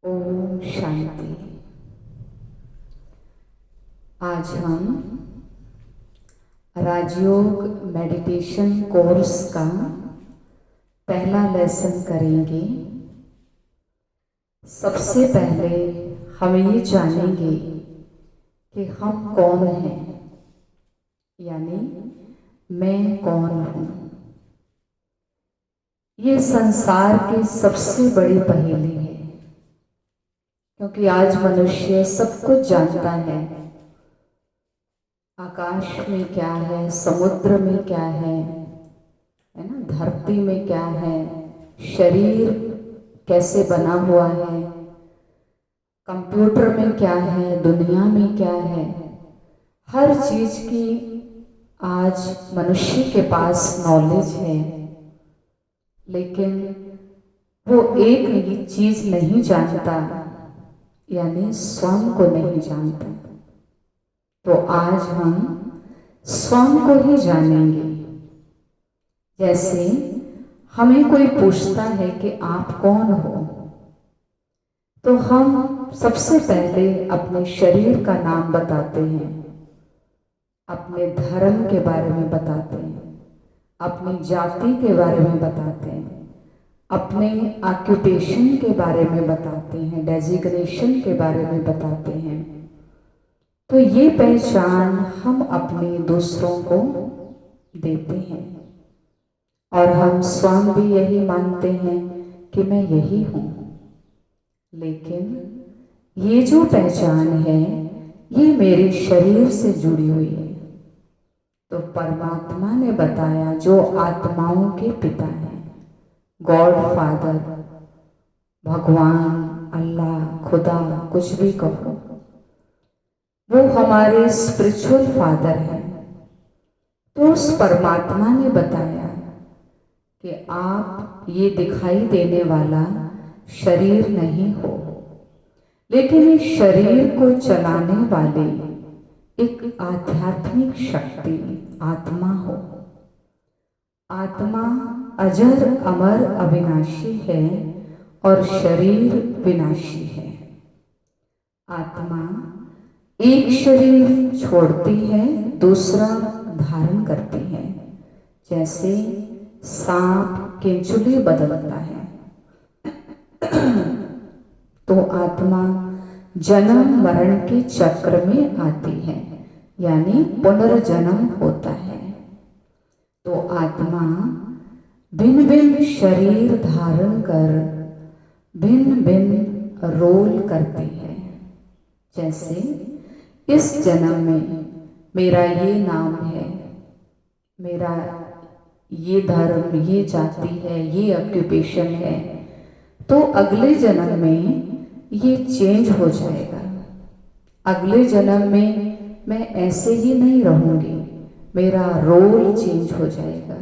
ओम शांति। आज हम राजयोग meditation course का पहला लेसन करेंगे। सबसे पहले हम ये जानेंगे कि हम कौन हैं, यानी मैं कौन हूँ। ये संसार की सबसे बड़ी पहेली है, क्योंकि आज मनुष्य सब कुछ जानता है। आकाश में क्या है, समुद्र में क्या है ना, धरती में क्या है, शरीर कैसे बना हुआ है, कंप्यूटर में क्या है, दुनिया में क्या है। हर चीज की आज मनुष्य के पास नॉलेज है, लेकिन वो एक चीज नहीं जानता, यानी स्वयं को नहीं जानता। तो आज हम स्वयं को ही जानेंगे। जैसे हमें कोई पूछता है कि आप कौन हो, तो हम सबसे पहले अपने शरीर का नाम बताते हैं, अपने धर्म के बारे में बताते हैं, अपनी जाति के बारे में बताते हैं, अपने ऑक्यूपेशन के बारे में बताते हैं, डेजिग्नेशन के बारे में बताते हैं। तो ये पहचान हम अपने दूसरों को देते हैं, और हम स्वयं भी यही मानते हैं कि मैं यही हूँ। लेकिन ये जो पहचान है, ये मेरे शरीर से जुड़ी हुई है। तो परमात्मा ने बताया, जो आत्माओं के पिता हैं, गॉड फादर, भगवान, अल्लाह, खुदा, कुछ भी कहो, वो हमारे स्पिरिचुअल फादर हैं। तो उस परमात्मा ने बताया कि आप ये दिखाई देने वाला शरीर नहीं हो, लेकिन इस शरीर को चलाने वाले एक आध्यात्मिक शक्ति आत्मा हो। आत्मा अजर अमर अविनाशी है और शरीर विनाशी है। आत्मा एक शरीर छोड़ती है, दूसरा धारण करती है। जैसे सांप केंचुली बदलता है, तो आत्मा जन्म मरण के चक्र में आती है, यानी पुनर्जन्म होता है। तो आत्मा भिन्न भिन्न शरीर धारण कर भिन्न भिन्न रोल करती है। जैसे इस जन्म में मेरा ये नाम है, मेरा ये धर्म, ये जाति है, ये ऑक्यूपेशन है, तो अगले जन्म में ये चेंज हो जाएगा। अगले जन्म में मैं ऐसे ही नहीं रहूंगी, मेरा रोल चेंज हो जाएगा,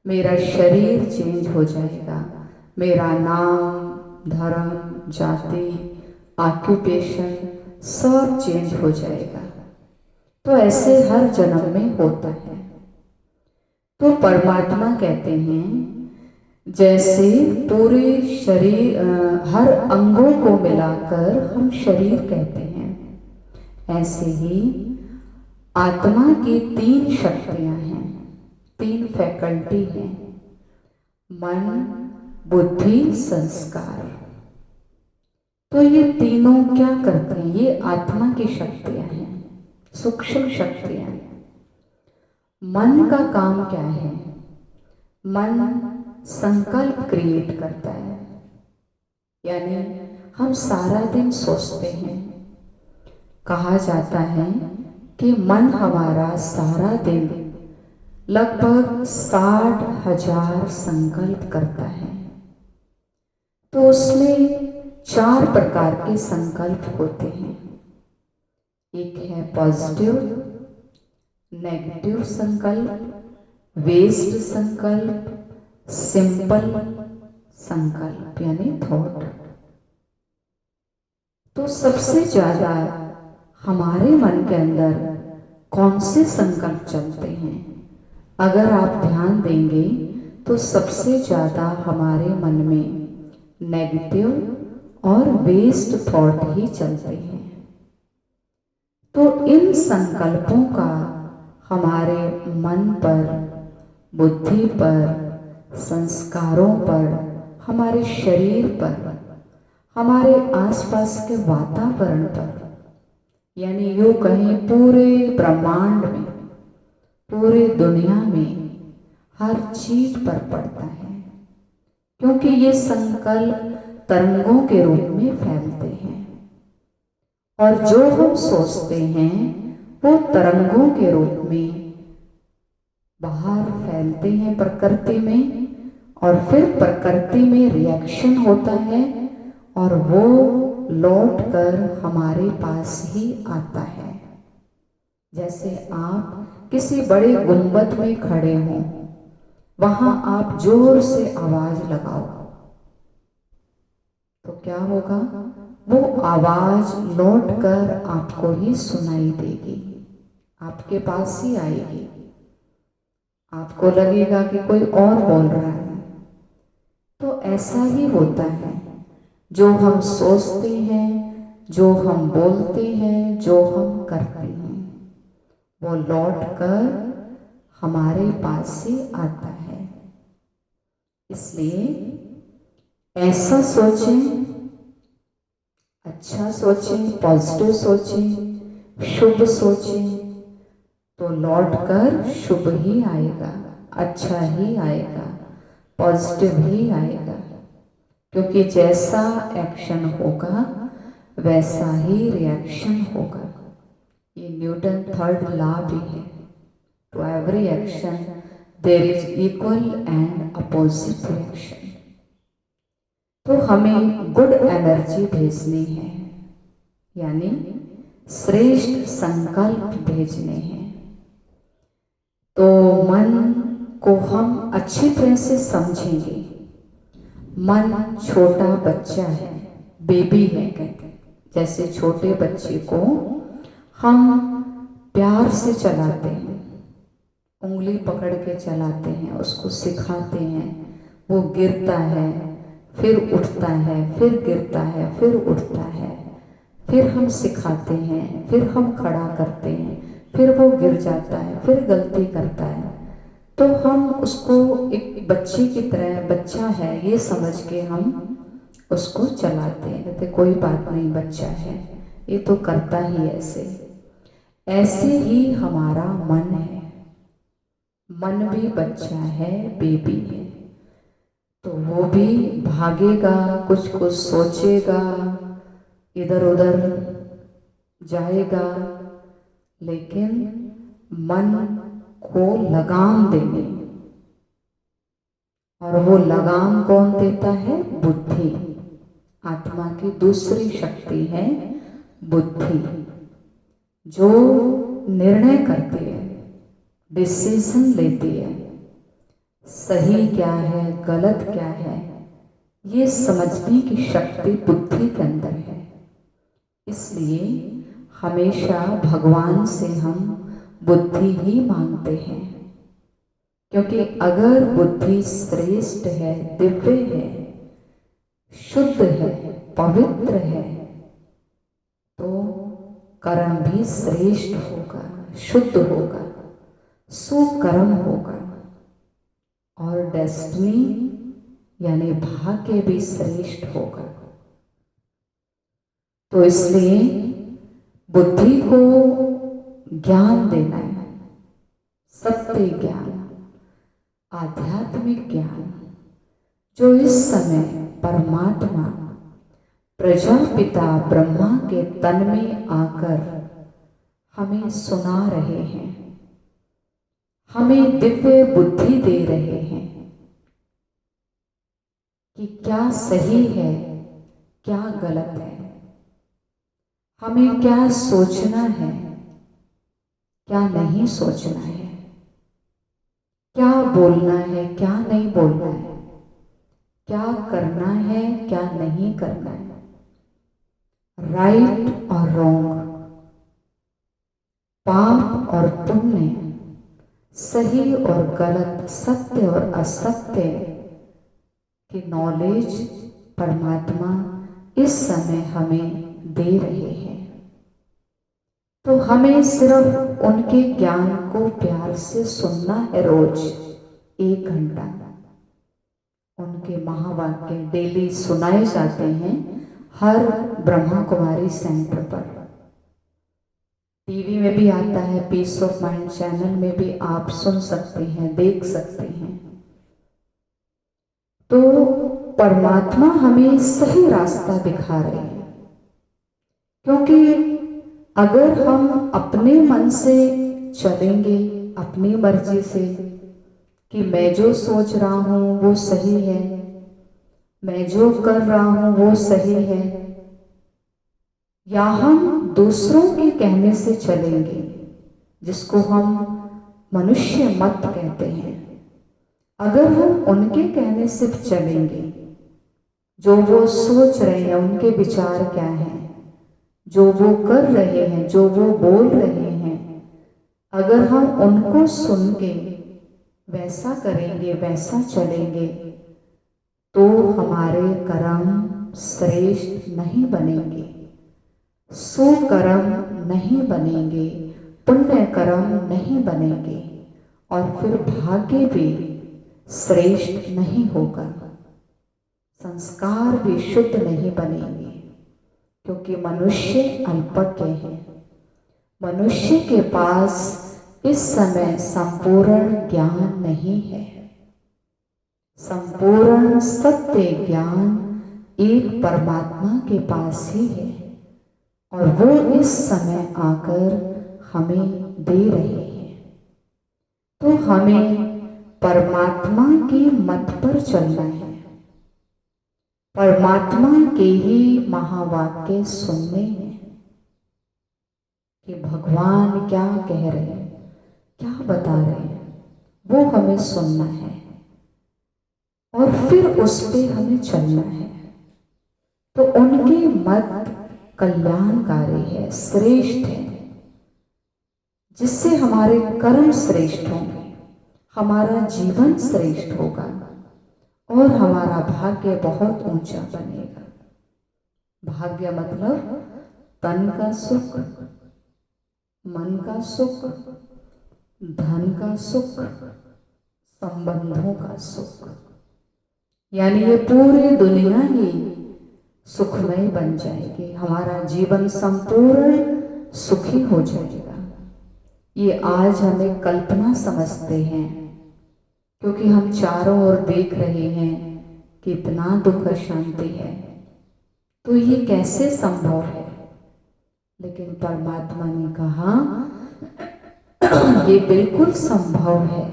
मेरा शरीर चेंज हो जाएगा, मेरा नाम, धर्म, जाति, ऑक्यूपेशन सब चेंज हो जाएगा। तो ऐसे हर जन्म में होता है। तो परमात्मा कहते हैं, जैसे पूरे शरीर, हर अंगों को मिलाकर हम शरीर कहते हैं, ऐसे ही आत्मा की तीन शक्तियां हैं, तीन फैकल्टी हैं, मन, बुद्धि, संस्कार। तो ये तीनों क्या करते हैं? ये आत्मा की शक्तियां हैं, सूक्ष्म शक्तियां हैं। मन का काम क्या है? मन संकल्प क्रिएट करता है, यानी हम सारा दिन सोचते हैं। कहा जाता है कि मन हमारा सारा दिन लगभग 60,000 संकल्प करता है। तो उसमें 4 प्रकार के संकल्प होते हैं। एक है पॉजिटिव, नेगेटिव संकल्प, वेस्ट संकल्प, सिंपल संकल्प यानी थॉट। तो सबसे ज्यादा हमारे मन के अंदर कौन से संकल्प चलते हैं? अगर आप ध्यान देंगे तो सबसे ज्यादा हमारे मन में नेगेटिव और वेस्ट थॉट ही चलते हैं। तो इन संकल्पों का हमारे मन पर, बुद्धि पर, संस्कारों पर, हमारे शरीर पर, हमारे आसपास के वातावरण पर, यानी यूं कहें पूरे ब्रह्मांड में, पूरी दुनिया में हर चीज पर पड़ता है। क्योंकि ये संकल्प तरंगों के रूप में फैलते हैं और जो हम सोचते हैं वो तरंगों के रूप में बाहर फैलते हैं प्रकृति में, और फिर प्रकृति में रिएक्शन होता है और वो लौट कर हमारे पास ही आता है। जैसे आप किसी बड़े गुंबद में खड़े हों, वहां आप जोर से आवाज लगाओ तो क्या होगा? वो आवाज लौट कर आपको ही सुनाई देगी, आपके पास ही आएगी। आपको लगेगा कि कोई और बोल रहा है। तो ऐसा ही होता है, जो हम सोचते हैं, जो हम बोलते हैं, जो हम करते हैं, वो लौट कर हमारे पास ही आता है। इसलिए ऐसा सोचें, अच्छा सोचें, पॉजिटिव सोचें, शुभ सोचें, तो लौट कर शुभ ही आएगा, अच्छा ही आएगा, पॉजिटिव ही आएगा। क्योंकि जैसा एक्शन होगा वैसा ही रिएक्शन होगा। ये न्यूटन थर्ड लॉ भी है। To every action there is equal and opposite reaction. तो हमें गुड एनर्जी भेजनी है, यानी श्रेष्ठ संकल्प भेजने हैं। तो मन को हम अच्छी तरह से समझेंगे। मन छोटा बच्चा है, बेबी है कहते हैं। जैसे छोटे बच्चे को हम प्यार से चलाते हैं, उंगली पकड़ के चलाते हैं, उसको सिखाते हैं, वो गिरता है फिर उठता है, फिर गिरता है फिर उठता है, फिर हम सिखाते हैं, फिर हम खड़ा करते हैं, फिर वो गिर जाता है, फिर गलती करता है। तो हम उसको एक बच्चे की तरह, बच्चा है ये समझ के हम उसको चलाते हैं, कहते कोई बात नहीं, बच्चा है ये तो करता ही ऐसे। ऐसे ही हमारा मन है, मन भी बच्चा है, बेबी है। तो वो भी भागेगा, कुछ कुछ सोचेगा, इधर उधर जाएगा, लेकिन मन को लगाम देंगे। और वो लगाम कौन देता है? बुद्धि। आत्मा की दूसरी शक्ति है बुद्धि, जो निर्णय करती है, डिसीजन लेती है। सही क्या है, गलत क्या है, ये समझने की शक्ति बुद्धि के अंदर है। इसलिए हमेशा भगवान से हम बुद्धि ही मांगते हैं। क्योंकि अगर बुद्धि श्रेष्ठ है, दिव्य है, शुद्ध है, पवित्र है, तो कर्म भी श्रेष्ठ होगा, शुद्ध होगा, सुकर्म होगा, और डेस्टिनी यानी भाग्य भी श्रेष्ठ होगा। तो इसलिए बुद्धि को ज्ञान देना है, सत्य ज्ञान, आध्यात्मिक ज्ञान, जो इस समय परमात्मा प्रजापिता ब्रह्मा के तन में आकर हमें सुना रहे हैं, हमें दिव्य बुद्धि दे रहे हैं कि क्या सही है, क्या गलत है, हमें क्या सोचना है, क्या नहीं सोचना है, क्या बोलना है, क्या नहीं बोलना है, क्या करना है, क्या नहीं करना है, राइट और रॉन्ग, पाप और पुण्य, सही और गलत, सत्य और असत्य की नॉलेज परमात्मा इस समय हमें दे रहे हैं। तो हमें सिर्फ उनके ज्ञान को प्यार से सुनना है। रोज 1 घंटा उनके महावाक्य डेली सुनाए जाते हैं हर ब्रह्मा कुमारी सेंटर पर। टीवी में भी आता है, पीस ऑफ माइंड चैनल में भी आप सुन सकते हैं, देख सकते हैं। तो परमात्मा हमें सही रास्ता दिखा रहे हैं, क्योंकि अगर हम अपने मन से चलेंगे, अपनी मर्जी से, कि मैं जो सोच रहा हूं वो सही है, मैं जो कर रहा हूं वो सही है, या हम दूसरों के कहने से चलेंगे, जिसको हम मनुष्य मत कहते हैं, अगर हम उनके कहने से चलेंगे, जो वो सोच रहे हैं, उनके विचार क्या हैं, जो वो कर रहे हैं, जो वो बोल रहे हैं, अगर हम उनको सुन के वैसा करेंगे, वैसा चलेंगे, तो हमारे कर्म श्रेष्ठ नहीं बनेंगे, सुकर्म नहीं बनेंगे, पुण्य कर्म नहीं बनेंगे, और फिर भाग्य भी श्रेष्ठ नहीं होगा, संस्कार भी शुद्ध नहीं बनेंगे, क्योंकि मनुष्य अल्पज्ञ है। मनुष्य के पास इस समय संपूर्ण ज्ञान नहीं है। संपूर्ण सत्य ज्ञान एक परमात्मा के पास ही है, और वो इस समय आकर हमें दे रहे हैं। तो हमें परमात्मा की मत पर चलना है, परमात्मा के ही महावाक्य सुनने हैं कि भगवान क्या कह रहे हैं, क्या बता रहे हैं, वो हमें सुनना है और फिर उस पे हमें चलना है। तो उनकी मत कल्याणकारी है, श्रेष्ठ है, जिससे हमारे कर्म श्रेष्ठ होंगे, हमारा जीवन श्रेष्ठ होगा और हमारा भाग्य बहुत ऊंचा बनेगा। भाग्य मतलब तन का सुख, मन का सुख, धन का सुख, संबंधों का सुख, यानी ये पूरी दुनिया ही सुखमय बन जाएगी, हमारा जीवन संपूर्ण सुखी हो जाएगा। ये आज हमें कल्पना समझते हैं, क्योंकि हम चारों ओर देख रहे हैं कितना दुख शांति है, तो ये कैसे संभव है। लेकिन परमात्मा ने कहा ये बिल्कुल संभव है।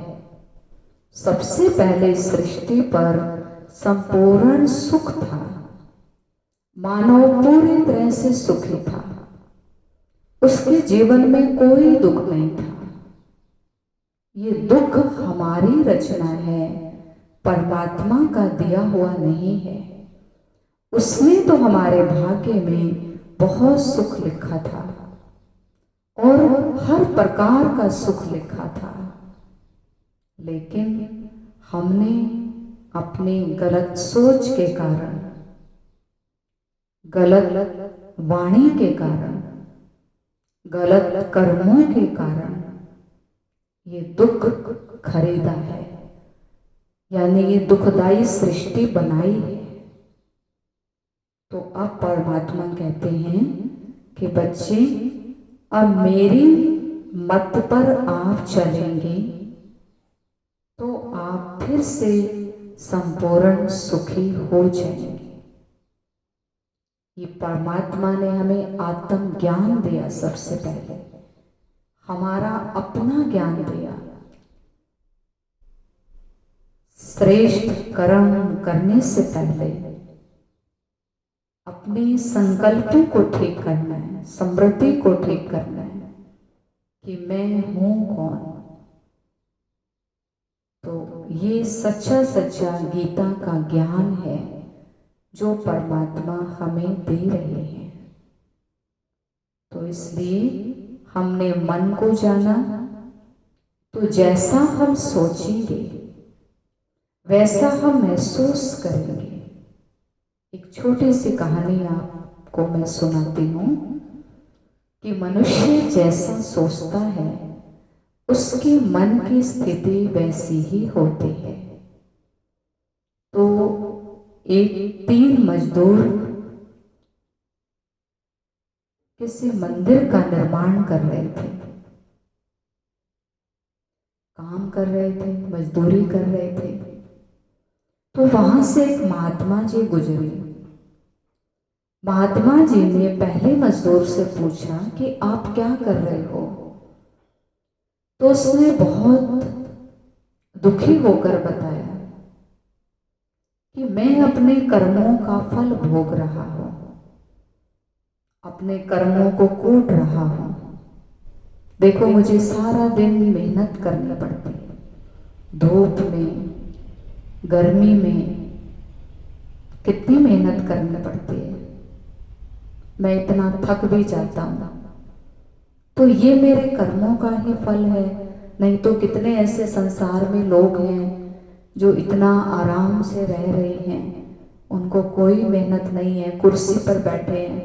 सबसे पहले सृष्टि पर संपूर्ण सुख था, मानव पूरी तरह से सुखी था, उसके जीवन में कोई दुख नहीं था। ये दुख हमारी रचना है, परमात्मा का दिया हुआ नहीं है। उसने तो हमारे भाग्य में बहुत सुख लिखा था और हर प्रकार का सुख लिखा था, लेकिन हमने अपनी गलत सोच के कारण, गलत वाणी के कारण, गलत कर्मों के कारण ये दुख खरीदा है, यानी ये दुखदाई सृष्टि बनाई है। तो अब परमात्मा कहते हैं कि बच्चे, अब मेरी मत पर आप चलेंगे तो आप फिर से संपूर्ण सुखी हो जाएंगे। ये परमात्मा ने हमें आत्म ज्ञान दिया, सबसे पहले हमारा अपना ज्ञान दिया। श्रेष्ठ कर्म करने से पहले अपने संकल्पों को ठीक करना है, स्मृति को ठीक करना है कि मैं हूं कौन। तो ये सच्चा सच्चा गीता का ज्ञान है जो परमात्मा हमें दे रहे हैं। तो इसलिए हमने मन को जाना, तो जैसा हम सोचेंगे वैसा हम महसूस करेंगे। एक छोटी सी कहानी आपको मैं सुनाती हूँ कि मनुष्य जैसा सोचता है उसके मन की स्थिति वैसी ही होती है। तो एक 3 मजदूर किसी मंदिर का निर्माण कर रहे थे, काम कर रहे थे, मजदूरी कर रहे थे। तो वहां से एक महात्मा जी गुजरे। महात्मा जी ने पहले मजदूर से पूछा कि आप क्या कर रहे हो? तो उसने बहुत दुखी होकर बताया कि मैं अपने कर्मों का फल भोग रहा हूं, अपने कर्मों को कूट रहा हूं। देखो, मुझे सारा दिन मेहनत करनी पड़ती है, धूप में, गर्मी में कितनी मेहनत करनी पड़ती है, मैं इतना थक भी जाता हूं। तो ये मेरे कर्मों का ही फल है। नहीं तो कितने ऐसे संसार में लोग हैं जो इतना आराम से रह रहे हैं, उनको कोई मेहनत नहीं है, कुर्सी पर बैठे हैं,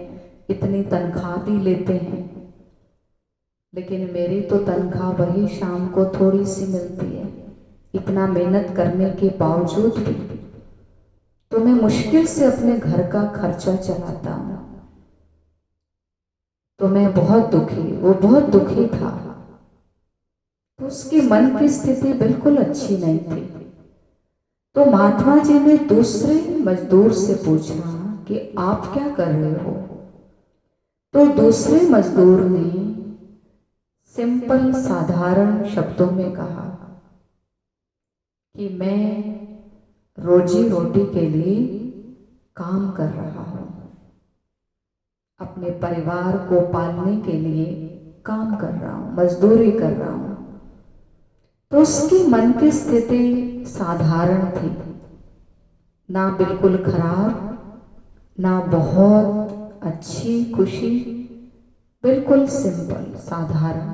इतनी तनख्वाह भी लेते हैं, लेकिन मेरी तो तनख्वाह वही शाम को थोड़ी सी मिलती है। इतना मेहनत करने के बावजूद भी तो मैं मुश्किल से अपने घर का खर्चा चलाता हूं। तो मैं बहुत दुखी, वो बहुत दुखी था। तो उसके मन की स्थिति बिल्कुल अच्छी नहीं थी। तो महात्मा जी ने दूसरे मजदूर से पूछा कि आप क्या कर रहे हो? तो दूसरे मजदूर ने सिंपल साधारण शब्दों में कहा कि मैं रोजी रोटी के लिए काम कर रहा हूं, अपने परिवार को पालने के लिए काम कर रहा हूं, मजदूरी कर रहा हूं। तो उसकी मन की स्थिति साधारण थी, ना बिल्कुल खराब, ना बहुत अच्छी खुशी, बिल्कुल सिंपल साधारण।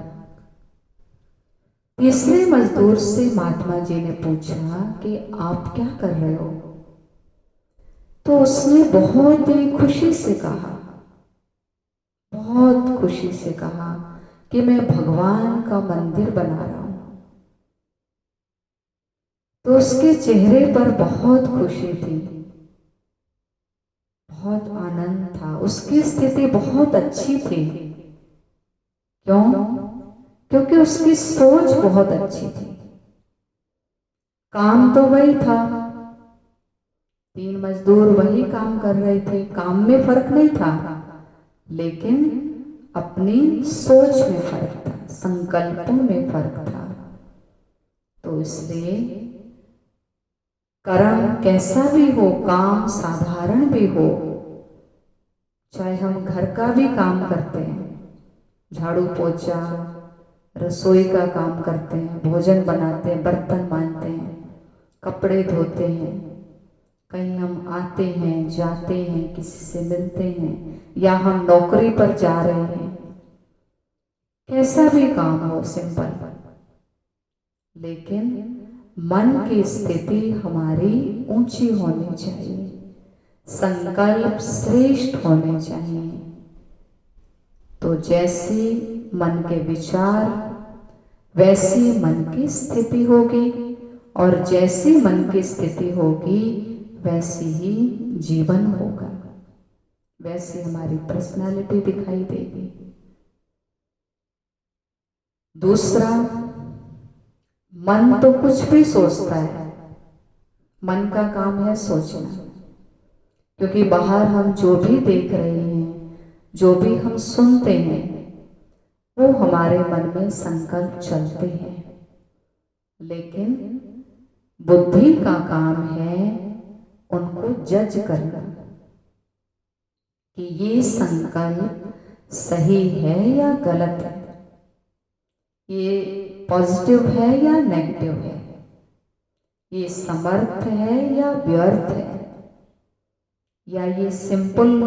तीसरे मजदूर से महात्मा जी ने पूछा कि आप क्या कर रहे हो? तो उसने बहुत ही खुशी से कहा, बहुत खुशी से कहा कि मैं भगवान का मंदिर बना रहा हूं। तो उसके चेहरे पर बहुत खुशी थी, बहुत आनंद था, उसकी स्थिति बहुत अच्छी थी। क्यों? क्योंकि उसकी सोच बहुत अच्छी थी। काम तो वही था, 3 मजदूर वही काम कर रहे थे, काम में फर्क नहीं था, लेकिन अपनी सोच में फर्क था, संकल्पों में फर्क था। तो इसलिए कर्म कैसा भी हो, काम साधारण भी हो, चाहे हम घर का भी काम करते हैं, झाड़ू पोछा, रसोई का काम करते हैं, भोजन बनाते हैं, बर्तन मांजते हैं, कपड़े धोते हैं, कहीं हम आते हैं, जाते हैं, किसी से मिलते हैं, या हम नौकरी पर जा रहे हैं, कैसा भी काम हो सिंपल, लेकिन मन की स्थिति हमारी ऊंची होनी चाहिए, संकल्प श्रेष्ठ होने चाहिए। तो जैसी मन के विचार वैसी मन की स्थिति होगी, और जैसी मन की स्थिति होगी वैसी ही जीवन होगा, वैसी हमारी पर्सनालिटी दिखाई देगी। दूसरा, मन तो कुछ भी सोचता है, मन का काम है सोचना, क्योंकि बाहर हम जो भी देख रहे हैं, जो भी हम सुनते हैं, वो हमारे मन में संकल्प चलते हैं, लेकिन बुद्धि का काम है उनको जज करना कि ये संकल्प सही है या गलत है, ये पॉजिटिव है या नेगेटिव है, ये समर्थ है या व्यर्थ है, या ये सिंपल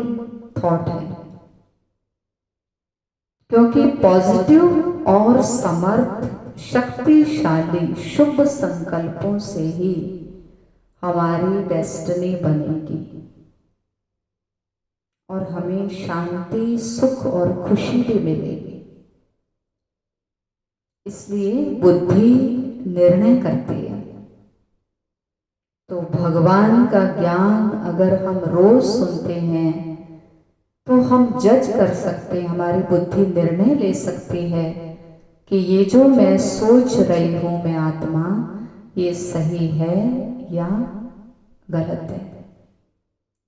थॉट है। क्योंकि पॉजिटिव और समर्थ शक्तिशाली शुभ संकल्पों से ही हमारी डेस्टिनी बनेगी। हमें शांति, सुख और खुशी भी मिलेगी। इसलिए बुद्धि निर्णय करती है। तो भगवान का ज्ञान अगर हम रोज सुनते हैं तो हम जज कर सकते हैं, हमारी बुद्धि निर्णय ले सकती है कि ये जो मैं सोच रही हूं, मैं आत्मा, ये सही है या गलत है,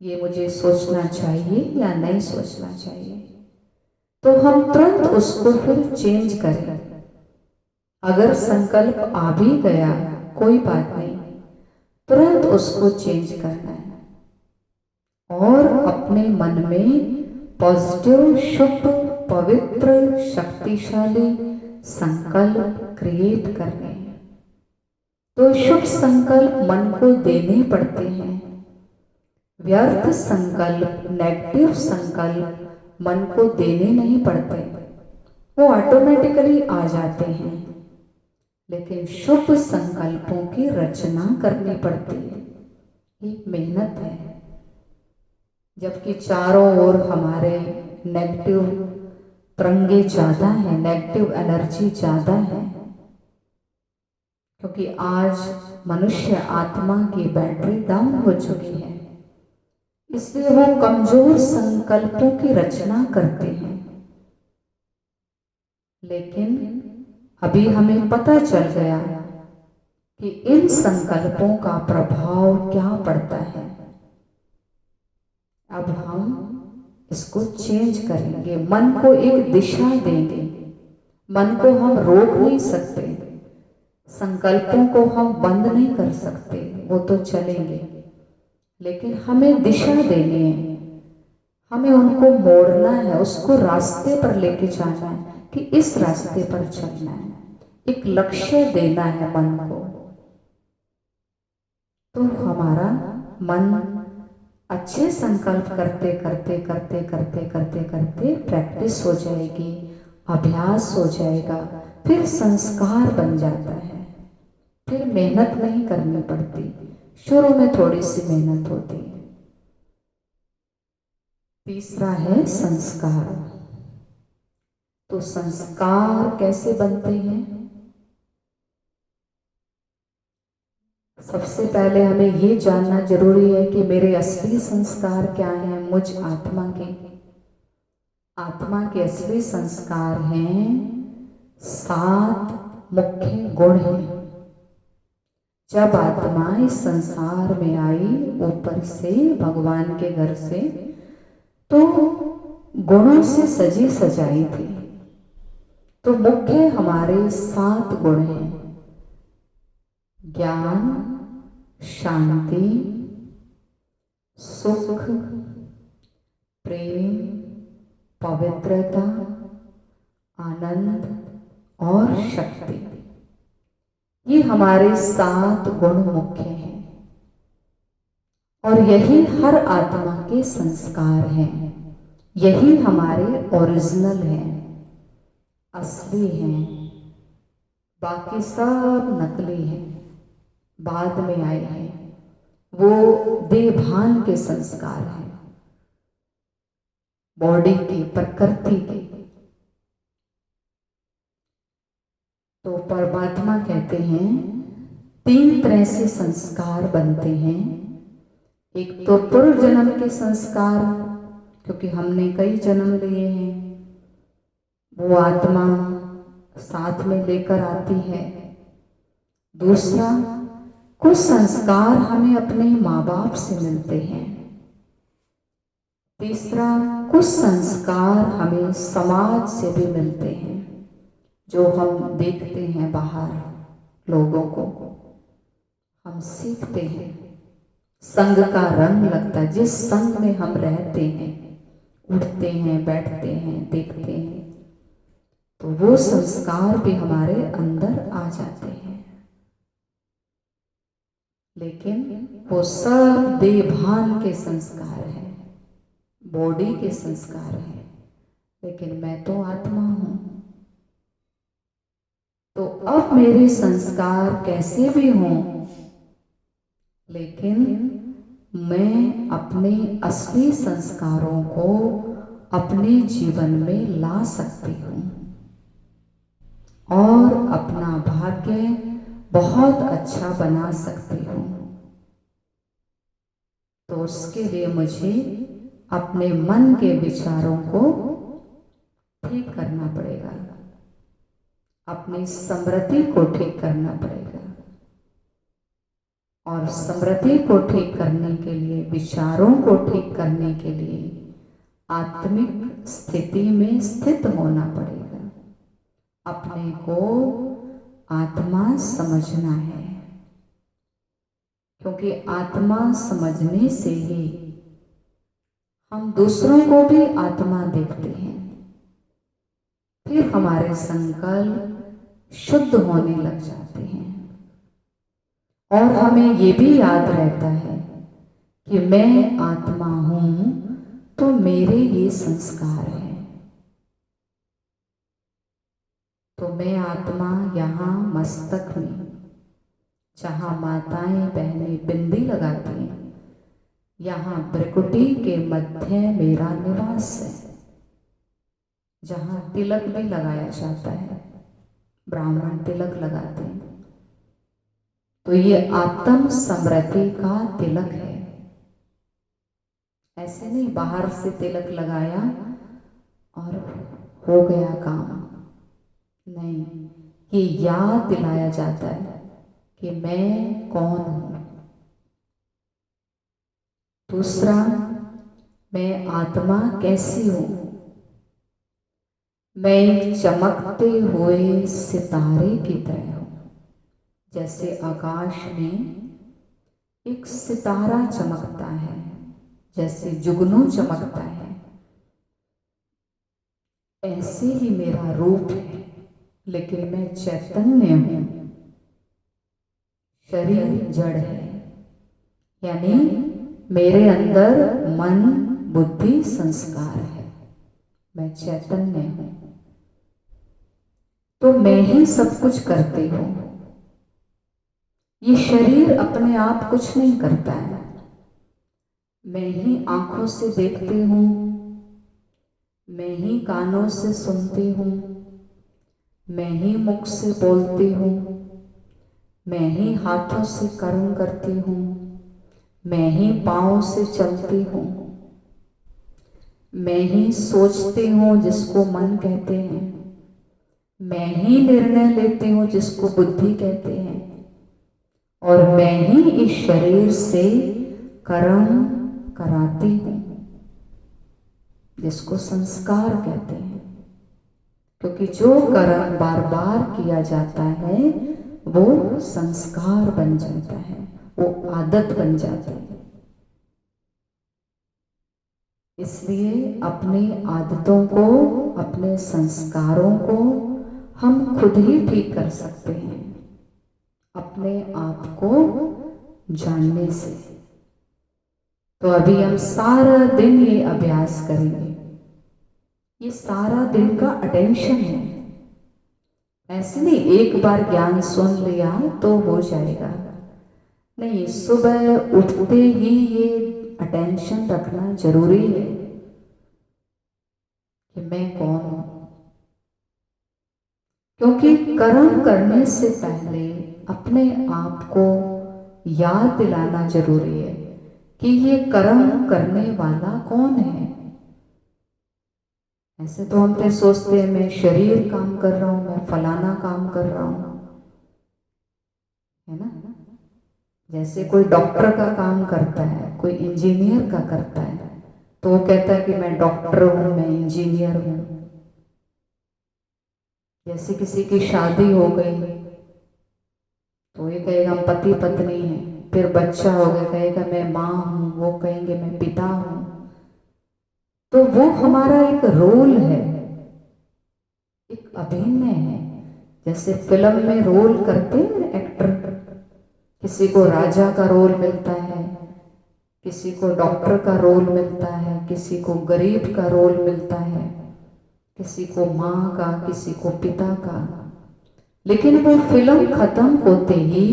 ये मुझे सोचना चाहिए या नहीं सोचना चाहिए। तो हम तुरंत उसको फिर चेंज करें। अगर संकल्प आ भी गया कोई बात नहीं, तुरंत उसको चेंज करना है और अपने मन में पॉजिटिव, शुभ, पवित्र, शक्तिशाली संकल्प क्रिएट करने हैं। तो शुभ संकल्प मन को देने पड़ते हैं, व्यर्थ संकल्प, नेगेटिव संकल्प मन को देने नहीं पड़ते, वो ऑटोमेटिकली आ जाते हैं। लेकिन शुभ संकल्पों की रचना करनी पड़ती है, एक मेहनत है। जबकि चारों ओर हमारे नेगेटिव तरंगे ज्यादा हैं, नेगेटिव एनर्जी ज्यादा है, क्योंकि आज मनुष्य आत्मा की बैटरी डाउन हो चुकी है, इसलिए वो कमजोर संकल्पों की रचना करते हैं। लेकिन अभी हमें पता चल गया कि इन संकल्पों का प्रभाव क्या पड़ता है। अब हम इसको चेंज करेंगे, मन को एक दिशा देंगे। मन को हम रोक नहीं सकते, संकल्पों को हम बंद नहीं कर सकते, वो तो चलेंगे, लेकिन हमें दिशा देनी है, हमें उनको मोड़ना है, उसको रास्ते पर लेके जाना है कि इस रास्ते पर चलना है, एक लक्ष्य देना है मन को। तो हमारा मन अच्छे संकल्प करते करते करते करते करते करते प्रैक्टिस हो जाएगी, अभ्यास हो जाएगा, फिर संस्कार बन जाता है, फिर मेहनत नहीं करनी पड़ती। शुरू में थोड़ी सी मेहनत होती है। तीसरा है संस्कार। तो संस्कार कैसे बनते हैं? सबसे पहले हमें ये जानना जरूरी है कि मेरे असली संस्कार क्या हैं। मुझ आत्मा के असली संस्कार हैं 7 मुख्य गुण हैं। जब आत्मा इस संसार में आई ऊपर से, भगवान के घर से, तो गुणों से सजी सजाई थी। तो मुख्य हमारे 7 गुण हैं: ज्ञान, शांति, सुख, प्रेम, पवित्रता, आनंद और शक्ति। ये हमारे 7 गुण मुख्य हैं और यही हर आत्मा के संस्कार हैं। यही हमारे ओरिजिनल हैं, असली हैं। बाकी सब नकली हैं, बाद में आए हैं, वो देहभान के संस्कार हैं, बॉडी की, प्रकृति के। तो परमात्मा कहते हैं 3 तरह से संस्कार बनते हैं। एक तो पूर्व जन्म के संस्कार, क्योंकि हमने कई जन्म लिए हैं, वो आत्मा साथ में लेकर आती है। दूसरा, कुछ संस्कार हमें अपने माँ बाप से मिलते हैं। तीसरा, कुछ संस्कार हमें समाज से भी मिलते हैं, जो हम देखते हैं बाहर लोगों को, हम सीखते हैं। संग का रंग लगता है, जिस संग में हम रहते हैं, उठते हैं, बैठते हैं, देखते हैं, तो वो संस्कार भी हमारे अंदर आ जाते हैं। लेकिन वो सब देहभान के संस्कार हैं, बॉडी के संस्कार हैं। लेकिन मैं तो आत्मा हूं। तो अब मेरे संस्कार कैसे भी हों, लेकिन मैं अपने असली संस्कारों को अपने जीवन में ला सकती हूँ और अपना भाग्य बहुत अच्छा बना सकती हूँ। तो उसके लिए मुझे अपने मन के विचारों को ठीक करना पड़ेगा, अपनी स्मृति को ठीक करना पड़ेगा। और स्मृति को ठीक करने के लिए, विचारों को ठीक करने के लिए आत्मिक स्थिति में स्थित होना पड़ेगा। अपने को आत्मा समझना है, क्योंकि आत्मा समझने से ही हम दूसरों को भी आत्मा देखते हैं। फिर हमारे संकल्प शुद्ध होने लग जाते हैं और हमें ये भी याद रहता है कि मैं आत्मा हूं, तो मेरे ये संस्कार हैं। तो मैं आत्मा यहाँ मस्तक में, जहाँ माताएं बहनें बिंदी लगाती हैं, यहाँ भ्रिकुटी के मध्य मेरा निवास है, जहाँ तिलक भी लगाया जाता है, ब्राह्मण तिलक लगाते हैं। तो ये आत्म स्मृति का तिलक है। ऐसे नहीं बाहर से तिलक लगाया और हो गया काम, नहीं, ये याद दिलाया जाता है कि मैं कौन हूं। दूसरा, मैं आत्मा कैसी हूं? मैं एक चमकते हुए सितारे की तरह हूं। जैसे आकाश में एक सितारा चमकता है, जैसे जुगनू चमकता है, ऐसे ही मेरा रूप है। लेकिन मैं चैतन्य हूं, शरीर जड़ है। यानी मेरे अंदर मन, बुद्धि, संस्कार है, मैं चैतन्य हूं। तो मैं ही सब कुछ करती हूं। ये शरीर अपने आप कुछ नहीं करता है। मैं ही आंखों से देखती हूं, मैं ही कानों से सुनती हूं, मैं ही मुख से बोलती हूं, मैं ही हाथों से कर्म करती हूं, मैं ही पांव से चलती हूं, मैं ही सोचती हूं जिसको मन कहते हैं, मैं ही निर्णय लेती हूं जिसको बुद्धि कहते हैं, और मैं ही इस शरीर से कर्म कराती हूं जिसको संस्कार कहते हैं। क्योंकि जो कर्म बार बार किया जाता है वो संस्कार बन जाता है, वो आदत बन जाती है। इसलिए अपनी आदतों को, अपने संस्कारों को हम खुद ही ठीक कर सकते हैं, अपने आप को जानने से। तो अभी हम सारा दिन ये अभ्यास करेंगे। ये सारा दिन का अटेंशन है। ऐसे नहीं एक बार ज्ञान सुन लिया तो हो जाएगा, नहीं, सुबह उठते ही ये अटेंशन रखना जरूरी है कि मैं कौन हूं। क्योंकि कर्म करने से पहले अपने आप को याद दिलाना जरूरी है कि ये कर्म करने वाला कौन है। ऐसे तो हम तो सोचते हैं मैं शरीर काम कर रहा हूं, मैं फलाना काम कर रहा हूं, है ना। जैसे कोई डॉक्टर का काम करता है, कोई इंजीनियर का करता है, तो वो कहता है कि मैं डॉक्टर हूं, मैं इंजीनियर हूं। जैसे किसी की शादी हो गई तो ये कहेगा हम पति पत्नी हैं, फिर बच्चा हो गया कहेगा मैं माँ हूं, वो कहेंगे मैं पिता हूं। तो वो हमारा एक रोल है, एक अभिनय है। जैसे फिल्म में रोल करते हैं एक्टर, किसी को राजा का रोल मिलता है, किसी को डॉक्टर का रोल मिलता है, किसी को गरीब का रोल मिलता है, किसी को माँ का, किसी को पिता का। लेकिन वो फिल्म खत्म होते ही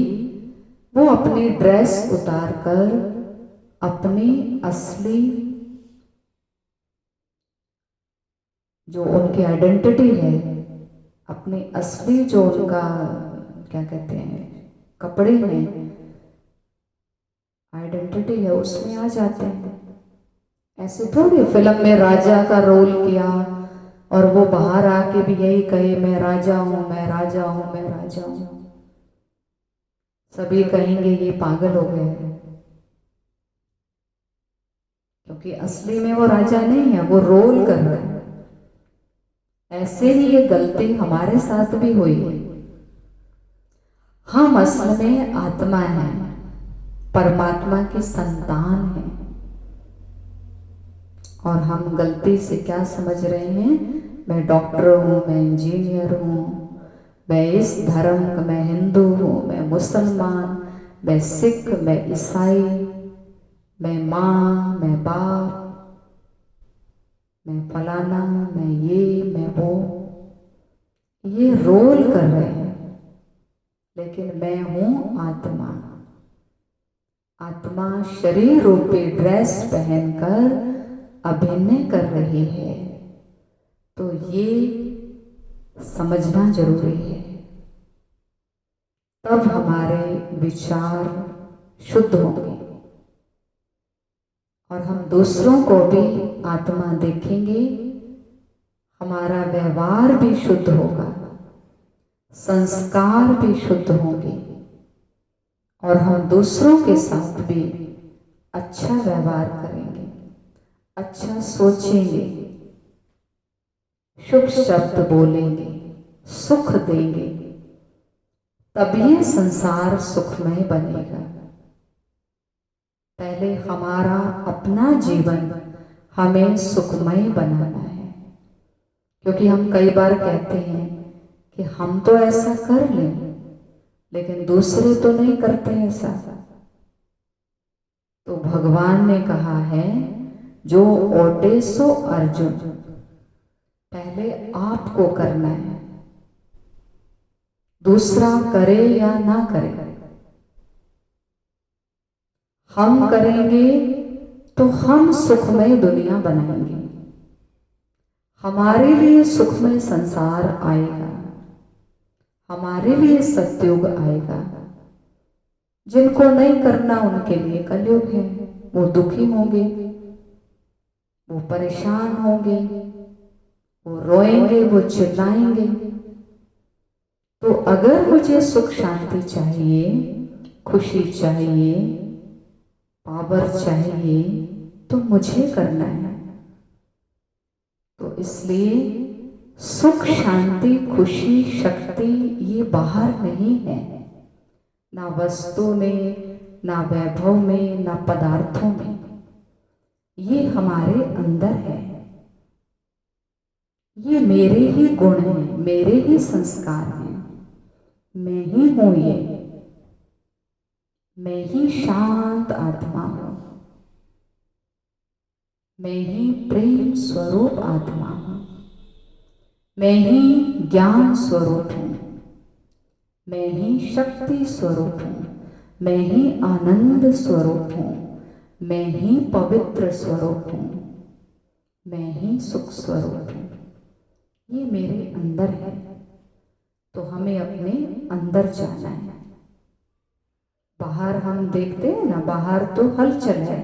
वो अपनी ड्रेस उतार कर अपनी असली जो उनकी आइडेंटिटी है, अपनी असली जो उनका क्या कहते हैं कपड़े हैं, आइडेंटिटी है, उसमें आ जाते हैं। ऐसे थोड़ी फिल्म में राजा का रोल किया और वो बाहर आके भी यही कहे मैं राजा हूं, मैं राजा हूं, मैं राजा हूं। सभी कहेंगे ये पागल हो गए हैं, क्योंकि असली में वो राजा नहीं है, वो रोल कर रहा है। ऐसे ही ये गलती हमारे साथ भी हुई। हम असल में आत्मा है, परमात्मा की संतान है, और हम गलती से क्या समझ रहे हैं, मैं डॉक्टर हूं, मैं इंजीनियर हूं, मैं इस धर्म का, मैं हिंदू हूं, मैं मुसलमान, मैं सिख, मैं ईसाई, मैं माँ, मैं बाप, मैं फलाना, मैं ये, मैं वो। ये रोल कर रहे हैं, लेकिन मैं हूं आत्मा। आत्मा शरीर रूपी ड्रेस पहनकर अभिनय कर रही है। तो ये समझना जरूरी है, तब हमारे विचार शुद्ध होंगे और हम दूसरों को भी आत्मा देखेंगे। हमारा व्यवहार भी शुद्ध होगा, संस्कार भी शुद्ध होंगे, और हम दूसरों के साथ भी अच्छा व्यवहार करेंगे, अच्छा सोचेंगे, शुभ शब्द बोलेंगे, सुख देंगे, तब ये संसार सुखमय बनेगा। पहले हमारा अपना जीवन हमें सुखमय बनाना है, क्योंकि हम कई बार कहते हैं कि हम तो ऐसा कर लें, लेकिन दूसरे तो नहीं करते ऐसा। तो भगवान ने कहा है, जो ओटे सो अर्जुन, पहले आपको करना है, दूसरा करे या ना करे। हम करेंगे तो हम सुखमय दुनिया बनाएंगे, हमारे लिए सुखमय संसार आएगा, हमारे लिए सतयुग आएगा। जिनको नहीं करना उनके लिए कलयुग है, वो दुखी होंगे, वो परेशान होंगे, वो रोएंगे, वो चिल्लाएंगे। तो अगर मुझे सुख शांति चाहिए, खुशी चाहिए, पावर चाहिए, तो मुझे करना है। तो इसलिए सुख शांति खुशी शक्ति ये बाहर नहीं है, ना वस्तु में, ना वैभव में, ना पदार्थों में, ये हमारे अंदर है। ये मेरे ही गुण हैं, मेरे ही संस्कार हैं, मैं ही हूं ये, मैं ही शांत आत्मा हूं, मैं ही प्रेम स्वरूप आत्मा हूं, मैं ही ज्ञान स्वरूप हूं, मैं ही शक्ति स्वरूप हूं, मैं ही आनंद स्वरूप हूं, मैं ही पवित्र स्वरूप हूं, मैं ही सुख स्वरूप हूं। ये मेरे अंदर है। तो हमें अपने अंदर जाना है। बाहर हम देखते हैं ना, बाहर तो हलचल है,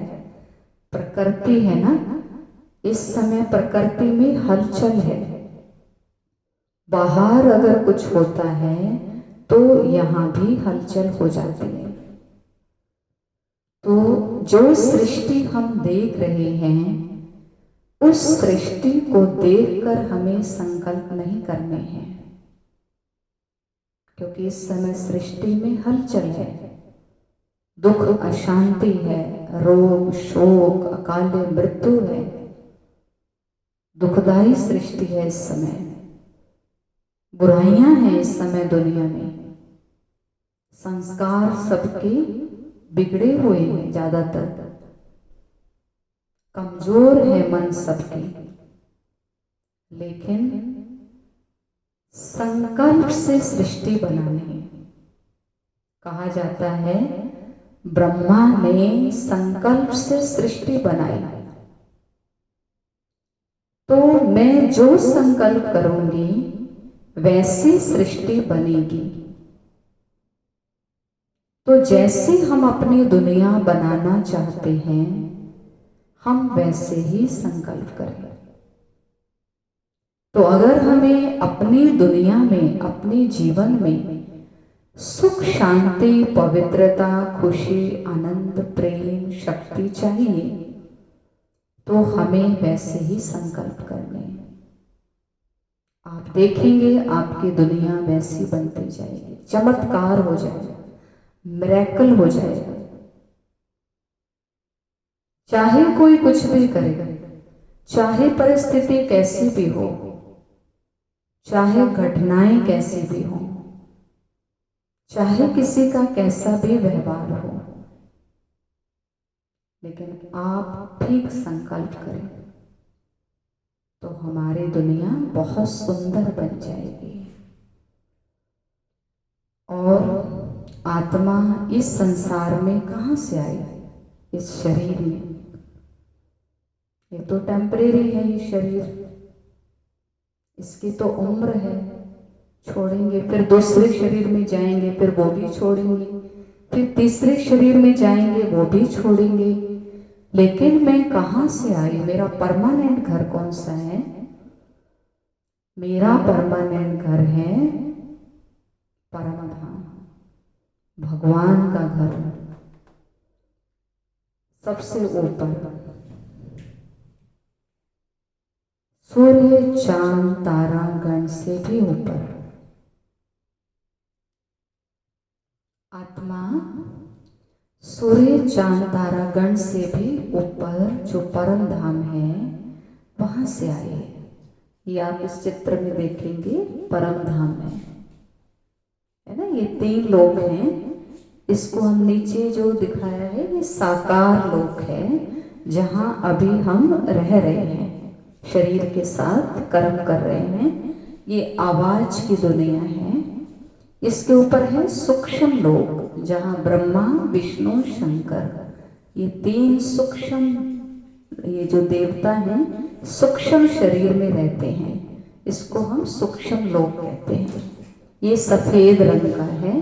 प्रकृति है ना, इस समय प्रकृति में हलचल है। बाहर अगर कुछ होता है तो यहां भी हलचल हो जाती है। तो जो सृष्टि हम देख रहे हैं, उस सृष्टि को देखकर हमें संकल्प नहीं करने हैं, क्योंकि इस समय सृष्टि में हलचल है, दुख अशांति है, रोग शोक अकाल मृत्यु है, दुखदाई सृष्टि है इस समय, बुराइयां हैं इस समय दुनिया में, संस्कार सबके बिगड़े हुए हैं, ज्यादातर कमजोर है मन सबके। लेकिन संकल्प से सृष्टि बनानी है। कहा जाता है ब्रह्मा ने संकल्प से सृष्टि बनाई, तो मैं जो संकल्प करूंगी वैसी सृष्टि बनेगी। तो जैसे हम अपनी दुनिया बनाना चाहते हैं, हम वैसे ही संकल्प करें। तो अगर हमें अपनी दुनिया में, अपने जीवन में सुख, शांति, पवित्रता, खुशी, आनंद, प्रेम, शक्ति चाहिए, तो हमें वैसे ही संकल्प करने हैं। आप देखेंगे आपकी दुनिया वैसी बनती जाएगी, चमत्कार हो जाएगा, मिरेकल हो जाएगा। चाहे कोई कुछ भी करेगा, चाहे परिस्थिति कैसी भी हो, चाहे घटनाएं कैसी भी हो, चाहे किसी का कैसा भी व्यवहार हो, लेकिन आप ठीक संकल्प करें तो हमारी दुनिया बहुत सुंदर बन जाएगी। और आत्मा इस संसार में कहां से आई? इस शरीर में। ये तो टेम्परेरी है, ये शरीर, इसकी तो उम्र है, छोड़ेंगे, फिर दूसरे शरीर में जाएंगे, फिर वो भी छोड़ेंगे, फिर तीसरे शरीर में जाएंगे, वो भी छोड़ेंगे। लेकिन मैं कहां से आई? मेरा परमानेंट घर कौन सा है? मेरा परमानेंट घर है परम धाम, भगवान का घर, सबसे ऊपर। सूर्य, चांद, तारा गण से भी ऊपर आत्मा सूर्य, चांद, तारा गण से भी ऊपर जो परम धाम है, वहां से आए हैं। ये आप इस चित्र में देखेंगे, परम धाम है ना। ये 3 लोक हैं। इसको हम नीचे जो दिखाया है, ये साकार लोक है, जहां अभी हम रह रहे हैं, शरीर के साथ कर्म कर रहे हैं। ये आवाज की दुनिया है। इसके ऊपर है सूक्ष्म लोक, जहां ब्रह्मा, विष्णु, शंकर, ये 3 सूक्ष्म, ये जो देवता हैं सूक्ष्म शरीर में रहते हैं। इसको हम सूक्ष्म लोक कहते हैं। ये सफेद रंग का है,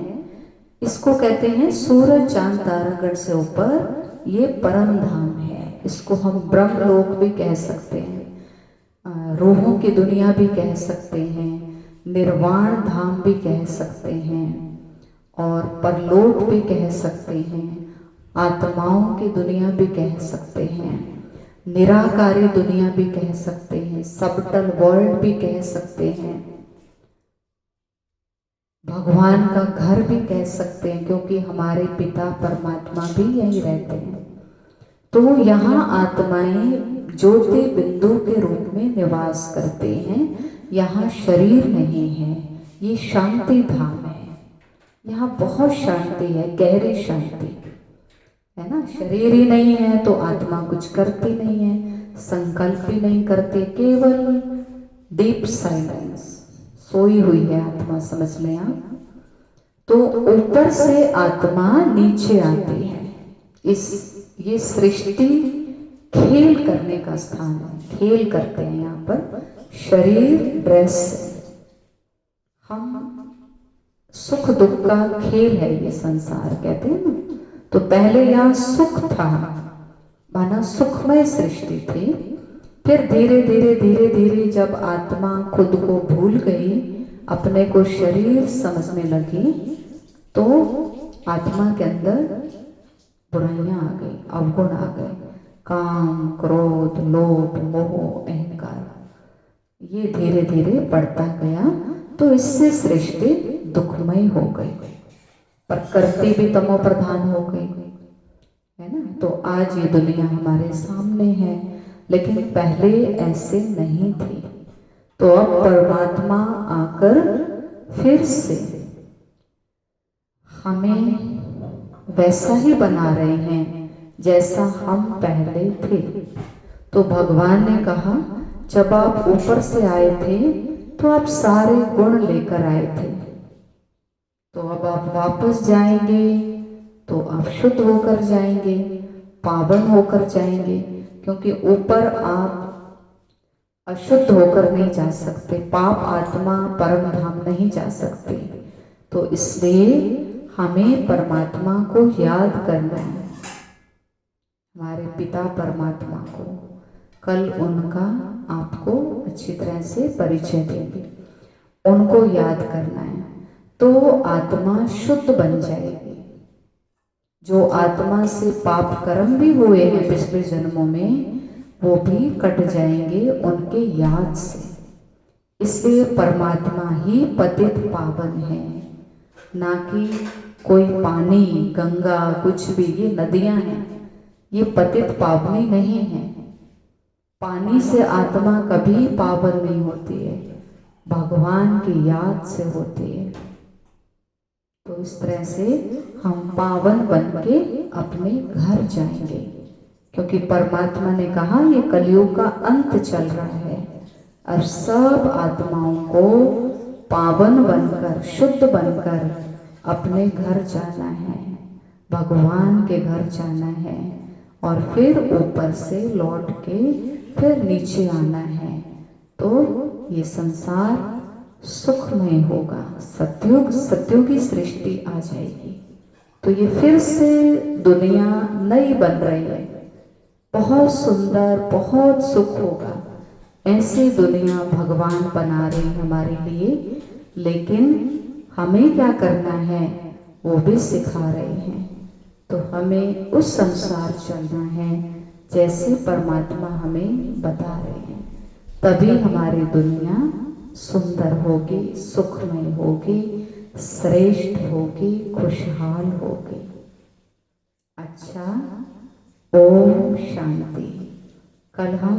इसको कहते हैं सूरज, चांद, तारा गण से ऊपर ये परम धाम है। इसको हम ब्रह्म लोक भी कह सकते हैं, रूहों की दुनिया भी कह सकते हैं, निर्वाण धाम भी कह सकते हैं, और परलोक भी कह सकते हैं, आत्माओं की दुनिया भी कह सकते हैं, निराकारी दुनिया भी कह सकते हैं, सबटल वर्ल्ड भी कह सकते हैं, भगवान का घर भी कह सकते हैं, क्योंकि हमारे पिता परमात्मा भी यही रहते हैं। तो यहाँ आत्माएं ज्योति बिंदु के रूप में निवास करते हैं। यहाँ शरीर नहीं है, ये शांति धाम है। यहाँ बहुत शांति है, गहरी शांति है ना। शरीर ही नहीं है तो आत्मा कुछ करती नहीं है, संकल्प भी नहीं करते, केवल डीप साइलेंस, सोई हुई है आत्मा, समझ लें आप। तो ऊपर से आत्मा नीचे आती है। ये सृष्टि खेल करने का स्थान है, खेल करते हैं यहाँ पर। शरीर ड्रेस, हम सुख दुख का खेल है ये संसार, कहते हैं ना। तो पहले यहाँ सुख था, माना सुखमय सृष्टि थी। फिर धीरे धीरे धीरे धीरे जब आत्मा खुद को भूल गई, अपने को शरीर समझने लगी, तो आत्मा के अंदर बुराइयां आ गई, अवगुण आ गए, काम, क्रोध, लोभ, मोह, अहंकार, ये धीरे धीरे बढ़ता गया। तो इससे सृष्टि दुखमय हो गई, प्रकृति भी तमो प्रधान हो गई, है ना। तो आज ये दुनिया हमारे सामने है, लेकिन पहले ऐसे नहीं थी। तो अब परमात्मा आकर फिर से हमें वैसा ही बना रहे हैं जैसा हम पहले थे। तो भगवान ने कहा, जब आप ऊपर से आए थे तो आप सारे गुण लेकर आए थे, तो अब आप वापस जाएंगे तो आप शुद्ध होकर जाएंगे, पावन होकर जाएंगे, क्योंकि ऊपर आप अशुद्ध होकर नहीं जा सकते, पाप आत्मा परम धाम नहीं जा सकते। तो इसलिए हमें परमात्मा को याद करना है, हमारे पिता परमात्मा को। कल उनका आपको अच्छी तरह से परिचय देंगे, उनको याद करना है, तो आत्मा शुद्ध बन जाएगी। जो आत्मा से पाप कर्म भी हुए हैं पिछले जन्मों में, वो भी कट जाएंगे उनके याद से। इसलिए परमात्मा ही पतित पावन है, ना कि कोई पानी, गंगा, कुछ भी। ये नदियां हैं, ये पतित पावनी नहीं है। पानी से आत्मा कभी पावन नहीं होती है, भगवान की याद से होती है। तो इस तरह से हम पावन बन के अपने घर जाएंगे, क्योंकि परमात्मा ने कहा ये कलयुग का अंत चल रहा है और सब आत्माओं को पावन बनकर, शुद्ध बनकर अपने घर जाना है, भगवान के घर जाना है, और फिर ऊपर से लौट के फिर नीचे आना है। तो ये संसार सुखमय होगा, सतयुग, सतयुगी सृष्टि आ जाएगी। तो ये फिर से दुनिया नई बन रही है, बहुत सुंदर, बहुत सुख होगा। ऐसी दुनिया भगवान बना रहे हमारे लिए, लेकिन हमें क्या करना है वो भी सिखा रहे हैं। तो हमें उस संसार चलना है जैसे परमात्मा हमें बता रहे हैं, तभी हमारी दुनिया सुंदर होगी, सुखमय होगी, श्रेष्ठ होगी, खुशहाल होगी। अच्छा, ओम शांति। कल हम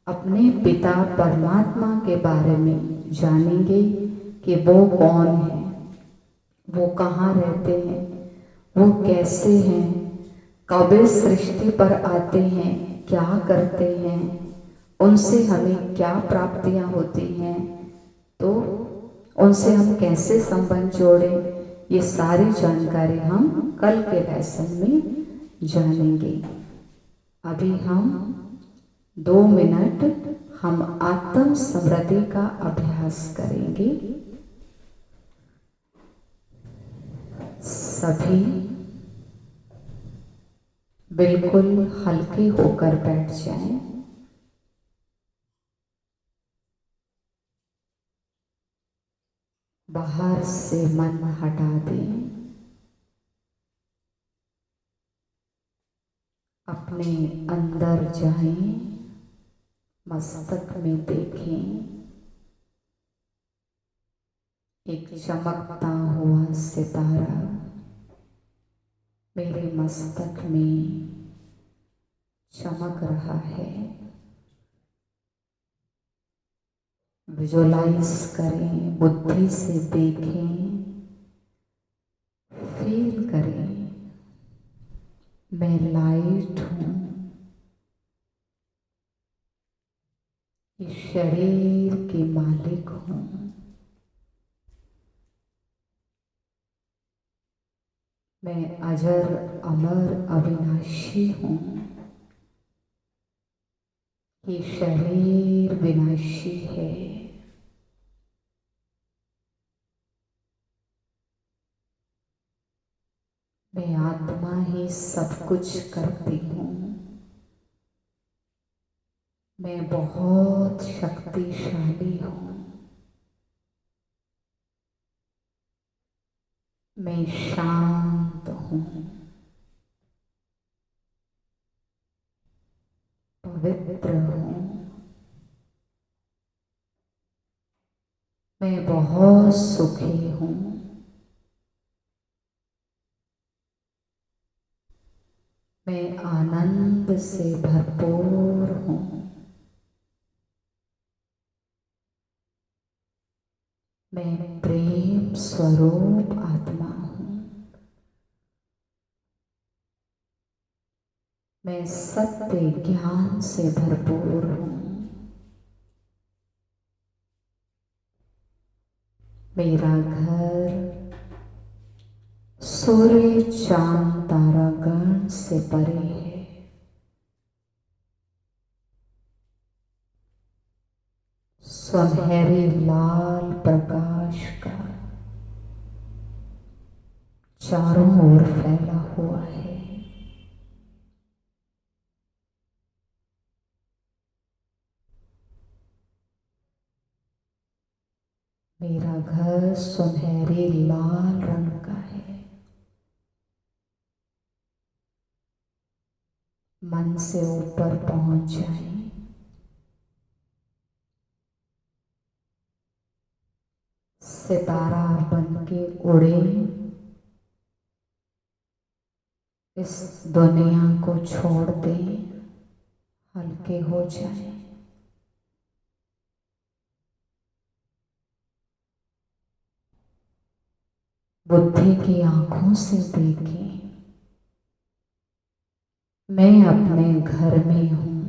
अपने पिता परमात्मा के बारे में जानेंगे कि वो कौन है, वो कहाँ रहते हैं, वो कैसे हैं, कब इस सृष्टि पर आते हैं, क्या करते हैं, उनसे हमें क्या प्राप्तियां होती हैं, तो उनसे हम कैसे संबंध जोड़ें, ये सारी जानकारी हम कल के लेसन में जानेंगे। अभी हम 2 मिनट हम आत्म स्मृति का अभ्यास करेंगे। सभी बिल्कुल हल्के होकर बैठ जाएं। बाहर से मन हटा दें, अपने अंदर जाएं, मस्तक में देखें एक चमकता हुआ सितारा मेरे मस्तक में चमक रहा है। विजुलाइज करें, बुद्धि से देखें, फील करें, मैं लाइट हूँ, इस शरीर की मालिक हूँ। मैं अजर अमर अविनाशी हूँ, ये शरीर विनाशी है। मैं आत्मा ही सब कुछ करती हूँ। मैं बहुत शक्तिशाली हूँ। मैं शांत हूँ, पवित्र हूँ। मैं बहुत सुखी हूँ। मैं आनंद से भरपूर हूँ। मैं प्रेम स्वरूप आत्मा हूँ। मैं सत्य ज्ञान से भरपूर हूँ। मेरा घर सूर्य चांद तारागण से परे है। सुनहरे लाल प्रकाश का चारों ओर फैला हुआ है। मेरा घर सुनहरे लाल रंग का है। मन से ऊपर पहुंच जाए, सितारा बन के उड़े, इस दुनिया को छोड़ दे, हल्के हो जाए। बुद्धि की आंखों से देखें, मैं अपने घर में हूं,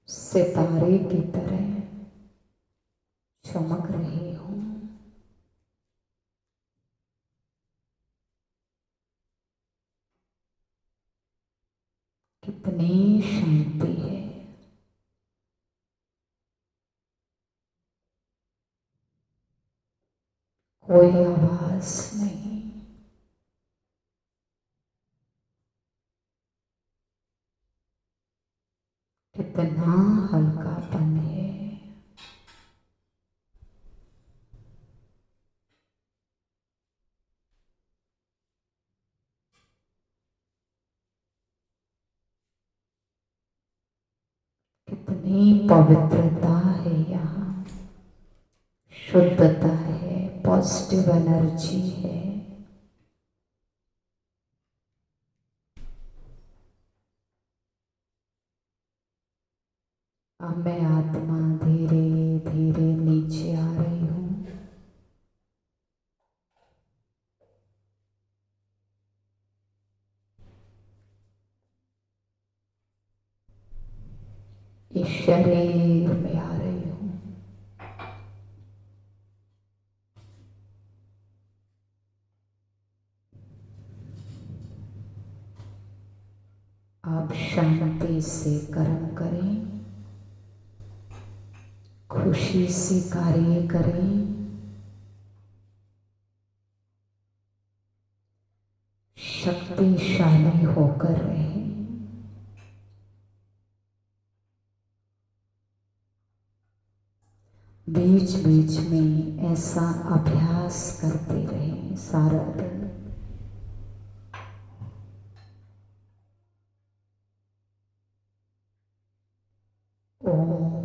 सितारे की तरह चमक रही हूं। कितनी शांति है। कोई आवाज नहीं। कितना हल्कापन है। कितनी पवित्रता है यहाँ, शुद्धता है, पॉजिटिव एनर्जी है। अब मैं आत्मा धीरे धीरे नीचे आ रही हूँ। इस शरीर में आ रही हूँ। आप शांति से कर्म करें, खुशी से कार्य करें, शक्तिशाली होकर रहें। बीच बीच में ऐसा अभ्यास करते रहें सारा दिन। ओम